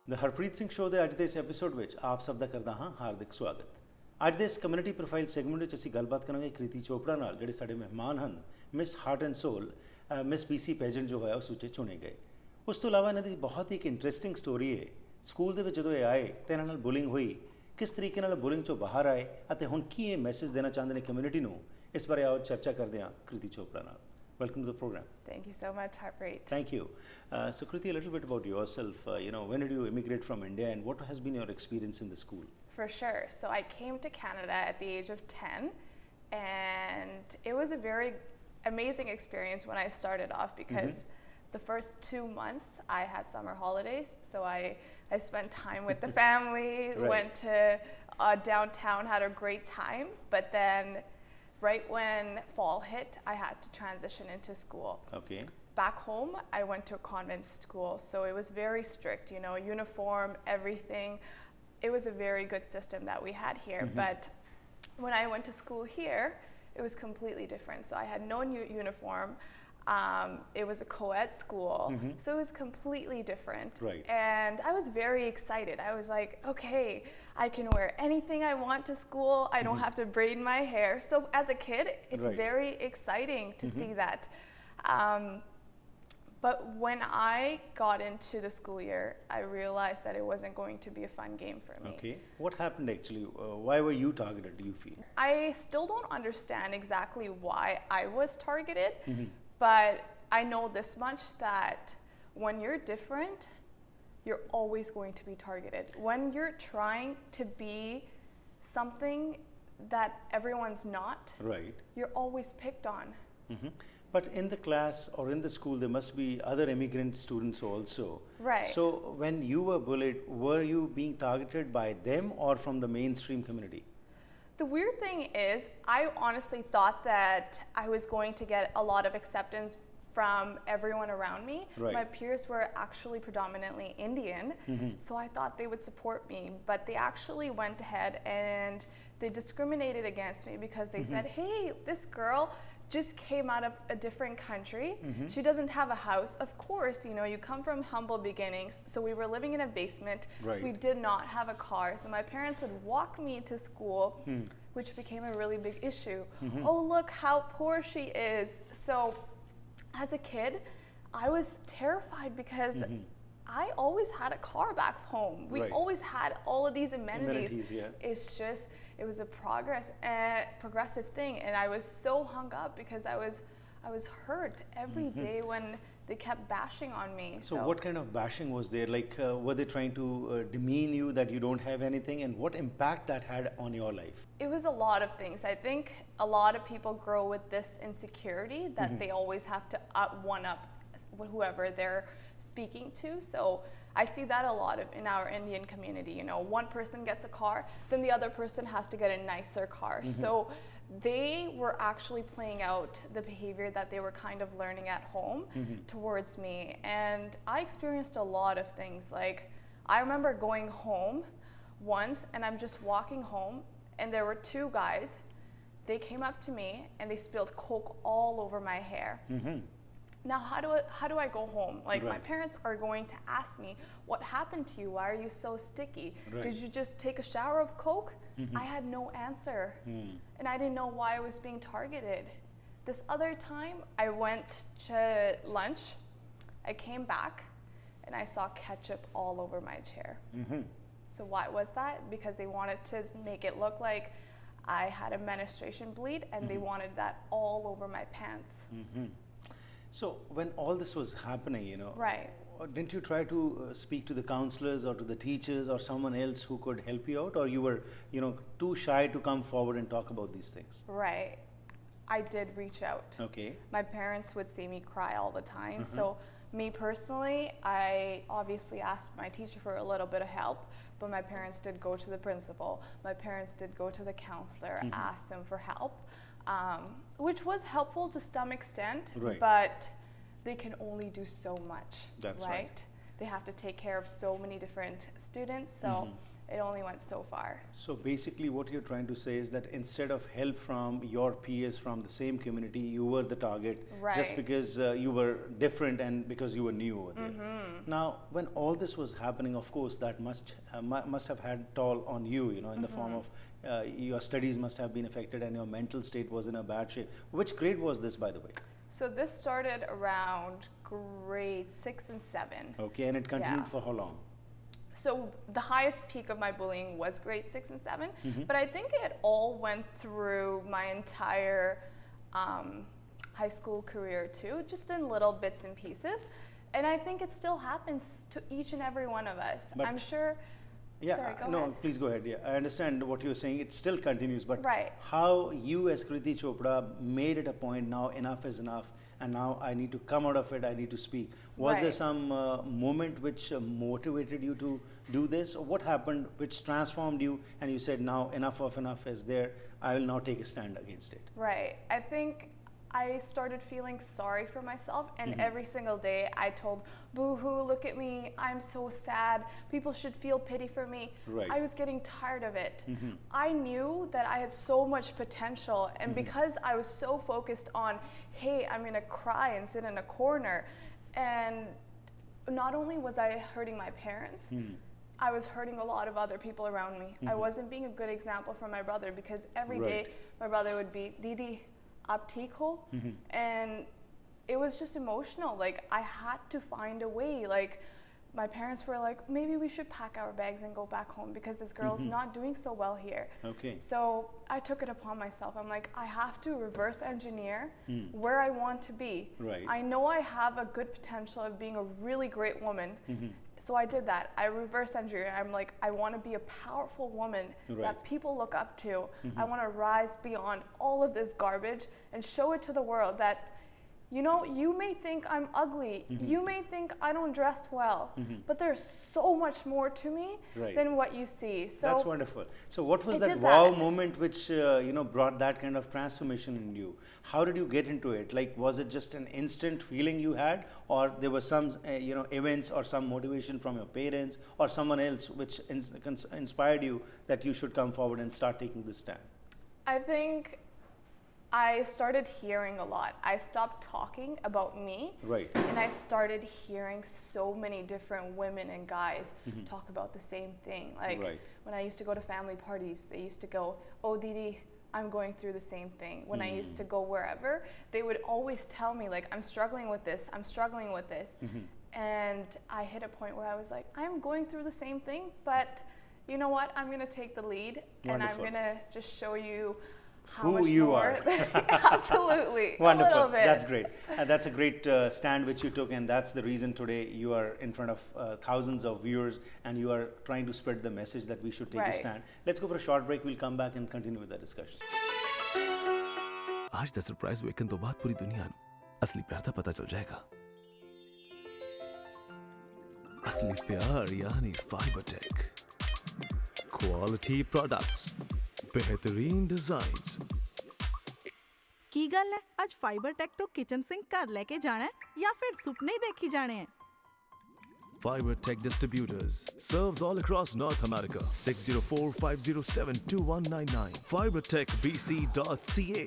ਦ Harpreet Singh show ਦੇ ਅੱਜ ਦੇ ਇਸ ਐਪੀਸੋਡ ਵਿੱਚ ਆਪ ਸਭ ਦਾ ਕਰਦਾ ਹਾਂ ਹਾਰਦਿਕ ਸਵਾਗਤ। ਅੱਜ ਦੇ ਇਸ ਕਮਿਊਨਿਟੀ ਪ੍ਰੋਫਾਈਲ ਸੈਗਮੈਂਟ ਵਿੱਚ ਅਸੀਂ ਗੱਲਬਾਤ ਕਰਾਂਗੇ ਕ੍ਰਿਤੀ ਚੋਪੜਾ ਨਾਲ, ਜਿਹੜੇ ਸਾਡੇ ਮਹਿਮਾਨ ਹਨ, miss heart and soul miss BC pageant ਜੋ ਹੈ ਉਸ ਵਿੱਚ ਚੁਣੇ ਗਏ। ਉਸ ਤੋਂ ਇਲਾਵਾ ਇਹਨਾਂ ਦੀ ਬਹੁਤ ਹੀ ਇੱਕ ਇੰਟਰਸਟਿੰਗ ਸਟੋਰੀ ਹੈ। ਸਕੂਲ ਦੇ ਵਿੱਚ ਜਦੋਂ ਇਹ ਆਏ ਤਾਂ ਇਹਨਾਂ ਨਾਲ ਬੁਲਿੰਗ ਹੋਈ, ਕਿਸ ਤਰੀਕੇ ਨਾਲ ਬੁਲਿੰਗ ਚੋਂ ਬਾਹਰ ਆਏ ਅਤੇ ਹੁਣ ਕੀ ਇਹ ਮੈਸੇਜ ਦੇਣਾ ਚਾਹੁੰਦੇ ਨੇ ਕਮਿਊਨਿਟੀ ਨੂੰ, ਇਸ ਬਾਰੇ ਆਓ ਚਰਚਾ ਕਰਦੇ ਹਾਂ ਕ੍ਰਿਤੀ ਚੋਪੜਾ ਨਾਲ। Welcome to the program. Thank you so much, Harpreet. Thank you. So Kriti, a little bit about yourself. When did you immigrate from India and what has been your experience in the school? For sure. So I came to Canada at the age of 10 and it was a very amazing experience when I started off because the first 2 months I had summer holidays. So I spent time with the family, Right. went to downtown, had a great time. But then right when fall hit, I had to transition into school. Okay. Back home, I went to a convent school, so it was very strict, uniform, everything. It was a very good system that we had here. But when I went to school here, it was completely different. So I had no uniform. It was a co-ed school, so it was completely different. Right. And I was very excited. I was like, okay, I can wear anything I want to school. I don't have to braid my hair. So as a kid, it's Right. very exciting to see that. But when I got into the school year, I realized that it wasn't going to be a fun game for me. Okay. What happened actually? Why were you targeted, do you feel? I still don't understand exactly why I was targeted, but I know this much, that when you're different, you're always going to be targeted. When you're trying to be something that everyone's not, Right. you're always picked on. But in the class or in the school, there must be other immigrant students also. Right. So when you were bullied, were you being targeted by them or from the mainstream community? The weird thing is, I honestly thought that I was going to get a lot of acceptance from everyone around me. Right. My peers were actually predominantly Indian, so I thought they would support me, but they actually went ahead and they discriminated against me because they said, hey, this girl just came out of a different country. She doesn't have a house. Of course, you come from humble beginnings. So we were living in a basement. Right. We did not have a car. So my parents would walk me to school, which became a really big issue. Oh, look how poor she is. So as a kid, I was terrified because I always had a car back home. We Right. always had all of these amenities. Amenities, yeah. It's just, it was a progressive thing, and I was so hung up because I was hurt every day when they kept bashing on me. So what kind of bashing was there? Like, were they trying to demean you that you don't have anything, and what impact that had on your life? It was a lot of things. I think a lot of people grow with this insecurity that they always have to one-up whoever they're speaking to. So I see that a lot in our Indian community. One person gets a car, then the other person has to get a nicer car. So they were actually playing out the behavior that they were kind of learning at home towards me. And I experienced a lot of things. Like, I remember going home once and I'm just walking home and there were 2 guys. They came up to me and they spilled Coke all over my hair. Now, how do I go home? Like, my Right. parents are going to ask me, what happened to you? Why are you so sticky? Right. Did you just take a shower of Coke? I had no answer. And I didn't know why I was being targeted. This other time, I went to lunch. I came back and I saw ketchup all over my chair. So why was that? Because they wanted to make it look like I had a menstruation bleed, and they wanted that all over my pants. So when all this was happening, Right. didn't you try to speak to the counselors or to the teachers or someone else who could help you out, or you were, too shy to come forward and talk about these things? Right. I did reach out. Okay. My parents would see me cry all the time. So me personally, I obviously asked my teacher for a little bit of help, but my parents did go to the principal. My parents did go to the counselor, ask them for help. Which was helpful to some extent, Right. but they can only do so much. That's right. they have to take care of so many different students, so it only went so far. So basically what you're trying to say is that instead of help from your peers from the same community, you were the target just Right. because you were different and because you were new over there. Now, when all this was happening, of course, that must have had toll on you, you know, in the form of your studies must have been affected and your mental state was in a bad shape. Which grade was this, by the way? So this started around grade 6 and 7. Okay, and it continued Yeah. for how long? So the highest peak of my bullying was grade 6 and 7, but I think it all went through my entire high school career too, just in little bits and pieces. And I think it still happens to each and every one of us. But- I'm sure. Yeah, Sorry, go no, ahead. please go ahead. Yeah, I understand what you're saying. It still continues, but Right. how you as Kriti Chopra made it a point now enough is enough, and now I need to come out of it, I need to speak. Was there Right. some moment which motivated you to do this, or what happened which transformed you and you said, now enough is there, I will now take a stand against it? Right. I think I started feeling sorry for myself, and every single day I told, boo-hoo, look at me, I'm so sad, people should feel pity for me. Right. I was getting tired of it. I knew that I had so much potential, and because I was so focused on, hey, I'm gonna cry and sit in a corner, and not only was I hurting my parents, I was hurting a lot of other people around me. I wasn't being a good example for my brother, because every day Right. my brother would be, Didi, aap theek ho? And it was just emotional. Like, I had to find a way. Like, my parents were like, maybe we should pack our bags and go back home because this girl's not doing so well here. Okay. So I took it upon myself. I'm like, I have to reverse engineer where I want to be. Right. I know I have a good potential of being a really great woman. So I did that. I reverse engineer. I'm like, I want to be a powerful woman Right. that people look up to. I want to rise beyond all of this garbage and show it to the world that, you know, you may think I'm ugly, you may think I don't dress well, but there's so much more to me Right. than what you see. So That's wonderful. So what was I that did wow that. moment which brought that kind of transformation in you? How did you get into it? Like, was it just an instant feeling you had, or there were some events or some motivation from your parents or someone else which inspired you that you should come forward and start taking this stand? I think I started hearing a lot. I stopped talking about me. Right. And I started hearing so many different women and guys talk about the same thing. Like, Right. when I used to go to family parties, they used to go, oh, Didi, I'm going through the same thing. When I used to go wherever, they would always tell me, like, I'm struggling with this, I'm struggling with this. And I hit a point where I was like, I'm going through the same thing, but you know what? I'm going to take the lead, and I'm Wonderful. going to just show you how Who much you more. are. Absolutely. A Wonderful. little bit. That's great. That's a great stand which you took, and that's the reason today you are in front of thousands of viewers and you are trying to spread the message that we should take a Right. stand. Let's go for a short break. We'll come back and continue with the discussion. आज the surprise woken तो बाद पूरी दुनिया ਨੂੰ असली प्यार ਦਾ ਪਤਾ ਚੱਲ ਜਾਏਗਾ असली प्यार यानी फाइबरटेक क्वालिटी प्रोडक्ट्स बेहतरीन डिजाइन्स ਕੀ ਗੱਲ ਹੈ ਅੱਜ ਫਾਈਬਰਟੈਕ ਤੋਂ ਕਿਚਨ ਸਿੰਕ ਘਰ ਲੈ ਕੇ ਜਾਣਾ ਹੈ ਜਾਂ ਫਿਰ ਸੁਪਨੇ ਹੀ ਦੇਖੀ ਜਾਣੇ ਹੈ Fibertech Distributors serves all across North America. 604-507-2199 fibertechbc.ca.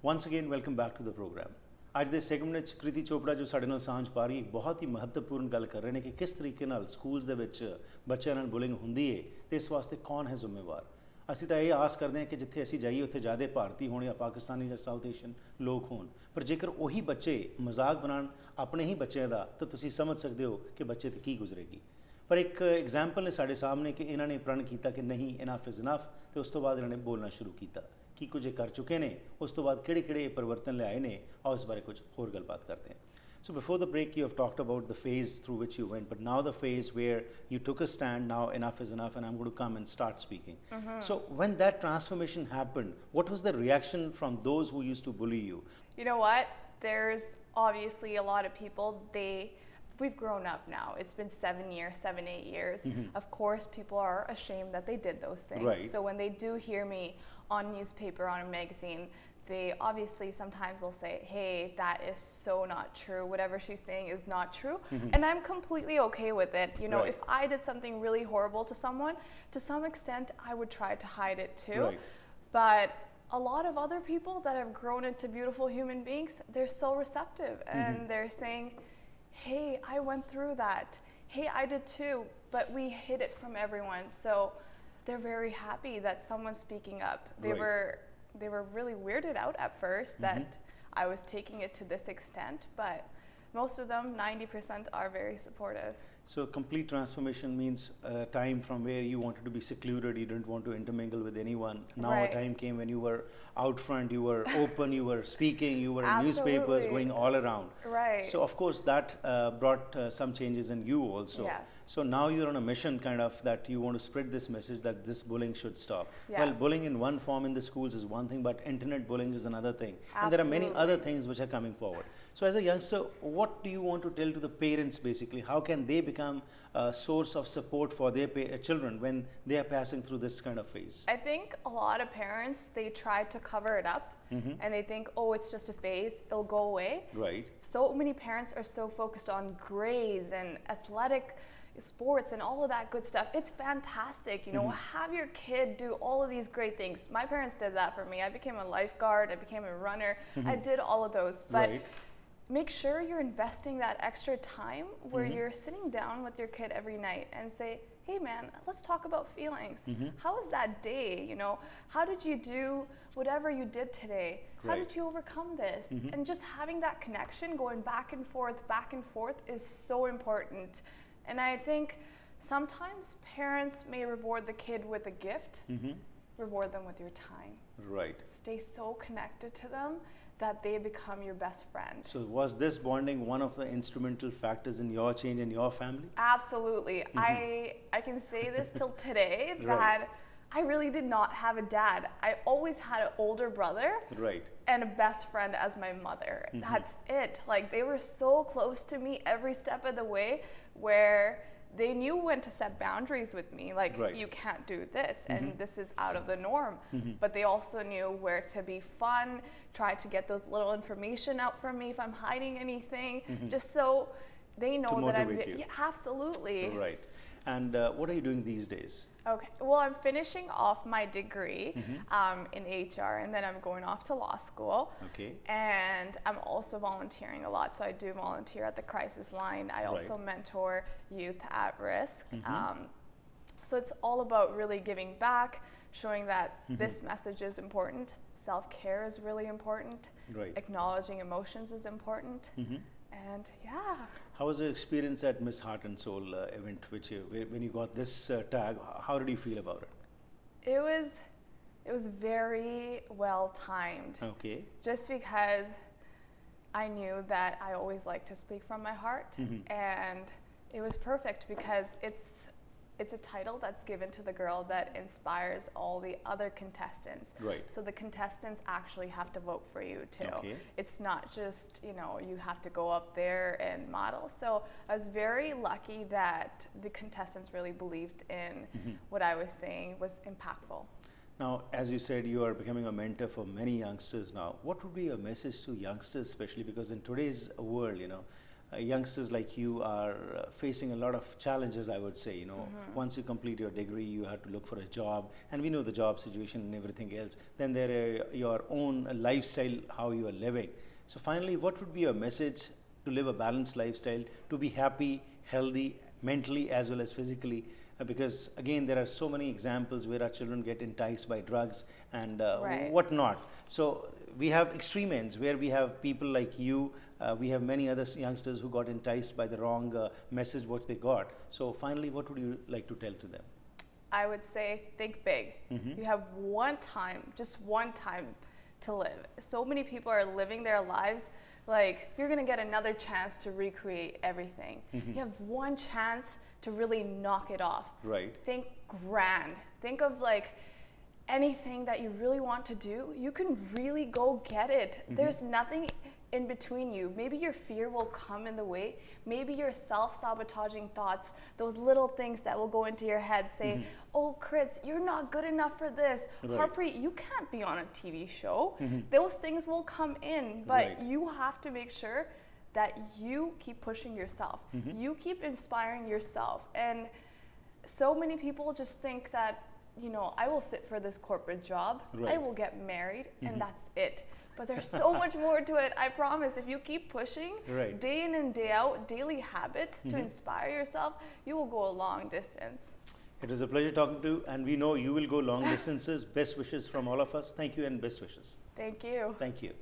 Once again, welcome back to the program. ਅੱਜ ਦੇ ਸੈਗਮੈਂਟ ਵਿੱਚ ਕ੍ਰਿਤੀ ਚੋਪੜਾ ਜੋ ਸਾਡੇ ਨਾਲ ਸਾਂਝ ਪਾ ਰਹੀ ਹੈ, ਇੱਕ ਬਹੁਤ ਹੀ ਮਹੱਤਵਪੂਰਨ ਗੱਲ ਕਰ ਰਹੇ ਨੇ ਕਿ ਕਿਸ ਤਰੀਕੇ ਨਾਲ ਸਕੂਲਸ ਦੇ ਵਿੱਚ ਬੱਚਿਆਂ ਨਾਲ ਬੁਲਿੰਗ ਹੁੰਦੀ ਹੈ ਤੇ ਇਸ ਵਾਸਤੇ ਕੌਣ ਹੈ ਜ਼ਿੰਮੇਵਾਰ। ਅਸੀਂ ਤਾਂ ਇਹ ਆਸ ਕਰਦੇ ਹਾਂ ਕਿ ਜਿੱਥੇ ਅਸੀਂ ਜਾਈਏ ਉੱਥੇ ਜ਼ਿਆਦਾ ਭਾਰਤੀ ਹੋਣ ਜਾਂ ਪਾਕਿਸਤਾਨੀ ਜਾਂ ਸਾਊਥ ਏਸ਼ੀਅਨ ਲੋਕ ਹੋਣ, ਪਰ ਜੇਕਰ ਉਹੀ ਬੱਚੇ ਮਜ਼ਾਕ ਬਣਾਉਣ ਆਪਣੇ ਹੀ ਬੱਚਿਆਂ ਦਾ ਤਾਂ ਤੁਸੀਂ ਸਮਝ ਸਕਦੇ ਹੋ ਕਿ ਬੱਚੇ ਤੇ ਕੀ ਗੁਜ਼ਰੇਗੀ। ਪਰ ਇੱਕ ਐਗਜ਼ਾਮਪਲ ਨੇ ਸਾਡੇ ਸਾਹਮਣੇ ਕਿ ਇਹਨਾਂ ਨੇ ਪ੍ਰਣ ਕੀਤਾ ਕਿ ਨਹੀਂ, ਇਨਫ ਇਜ਼ ਇਨਫ, ਤੇ ਉਸ ਤੋਂ ਬਾਅਦ ਇਹਨਾਂ ਨੇ ਬੋਲਣਾ ਸ਼ੁਰੂ ਕੀਤਾ। ਕੀ ਕੁਝ ਇਹ ਕਰ ਚੁੱਕੇ ਨੇ, ਉਸ ਤੋਂ ਬਾਅਦ ਕਿਹੜੇ ਇਹ ਪਰਿਵਰਤਨ ਲਿਆਏ ਨੇ, ਆਓ ਇਸ ਬਾਰੇ ਕੁਝ ਹੋਰ ਗੱਲਬਾਤ ਕਰਦੇ ਹਾਂ। So before the break, you have talked about the phase through which you went, but now the phase where you took a stand, now enough is enough and I'm going to come and start speaking. So when that transformation happened, what was the reaction from those who used to bully you? You know what? There's obviously a lot of people, we've grown up now. It's been 7 years, 8 years. Of course, people are ashamed that they did those things. Right. So when they do hear me on newspaper, on a magazine, they obviously sometimes they'll say, hey, that is so not true. Whatever she's saying is not true. And I'm completely okay with it. You know, Right. if I did something really horrible to someone, to some extent, I would try to hide it too. Right. But a lot of other people that have grown into beautiful human beings, they're so receptive and they're saying, hey, I went through that. Hey, I did too, but we hid it from everyone. So they're very happy that someone's speaking up. They were really weirded out at first that I was taking it to this extent, but most of them, 90%, are very supportive. So complete transformation means a time from where you wanted to be secluded, you didn't want to intermingle with anyone. Now Right. a time came when you were out front, you were open, you were speaking, you were in newspapers, Absolutely. going all around. Right. So of course that brought some changes in you also. Yes. So now you're on a mission kind of that you want to spread this message that this bullying should stop. Well, Yes. bullying in one form in the schools is one thing, but internet bullying is another thing. And there are many Absolutely. other things which are coming forward. So as a youngster, what do you want to tell to the parents basically? How can they become a source of support for their children when they are passing through this kind of phase? I think a lot of parents, they try to cover it up and they think, oh, it's just a phase, it'll go away. Right. So many parents are so focused on grades and athletic sports and all of that good stuff. It's fantastic, you know, have your kid do all of these great things. My parents did that for me. I became a lifeguard, I became a runner, I did all of those. But Right. make sure you're investing that extra time where you're sitting down with your kid every night and say, hey man, let's talk about feelings. How was that day? You know, how did you do whatever you did today? How Right. did you overcome this? And just having that connection going back and forth is so important. And I think sometimes parents may reward the kid with a gift, reward them with your time. Right. Stay so connected to them that they become your best friend. So was this bonding one of the instrumental factors in your change in your family? Absolutely. I can say this till today Right. that I really did not have a dad. I always had an older brother Right. and a best friend as my mother. That's it. Like they were so close to me every step of the way where they knew when to set boundaries with me, like Right. you can't do this and this is out of the norm. But they also knew where to be fun, try to get those little information out from me if I'm hiding anything, just so they know that I'm motivate you. yeah, absolutely. Right. And what are you doing these days? Okay, well, I'm finishing off my degree in HR, and then I'm going off to law school. Okay. And I'm also volunteering a lot. So I do volunteer at the crisis line. I also mentor youth at risk. So it's all about really giving back, showing that this message is important. Self-care is really important. Right. Acknowledging emotions is important. And yeah. How was your experience at Miss Heart and Soul event, when you got this tag? How did you feel about it? It was very well timed. Okay. Just because I knew that I always like to speak from my heart, and it was perfect because it's a title that's given to the girl that inspires all the other contestants. Right. So the contestants actually have to vote for you too. Okay. It's not just, you know, you have to go up there and model. So I was very lucky that the contestants really believed in what I was saying was impactful. Now, as you said, you are becoming a mentor for many youngsters now. What would be your message to youngsters, especially because in today's world, you know, youngsters like you are facing a lot of challenges, I would say. You know, once you complete your degree, you have to look for a job, and we know the job situation and everything else. Then there are your own lifestyle, how you are living. So finally, what would be your message to live a balanced lifestyle, to be happy, healthy, mentally as well as physically? Because again, there are so many examples where our children get enticed by drugs and Right. whatnot. So we have extreme ends where we have people like you, we have many other youngsters who got enticed by the wrong message what they got. So finally, what would you like to tell to them? I would say think big. You have one time, just one time to live. So many people are living their lives like you're gonna get another chance to recreate everything. You have one chance to really knock it off. Right. Think grand. Think of like anything that you really want to do, you can really go get it. There's nothing in between you. Maybe your fear will come in the way. Maybe your self-sabotaging thoughts, those little things that will go into your head say, oh, Krits, you're not good enough for this. Right. Harpreet, you can't be on a TV show. Those things will come in, but Right. you have to make sure that you keep pushing yourself. You keep inspiring yourself. And so many people just think that, you know, I will sit for this corporate job, I Right. will get married, and that's it. But there's so much more to it. I promise, if you keep pushing Right. day in and day out, daily habits to inspire yourself, you will go a long distance. It was a pleasure talking to you, and we know you will go long distances. Best wishes from all of us. Thank you and best wishes. Thank you. Thank you.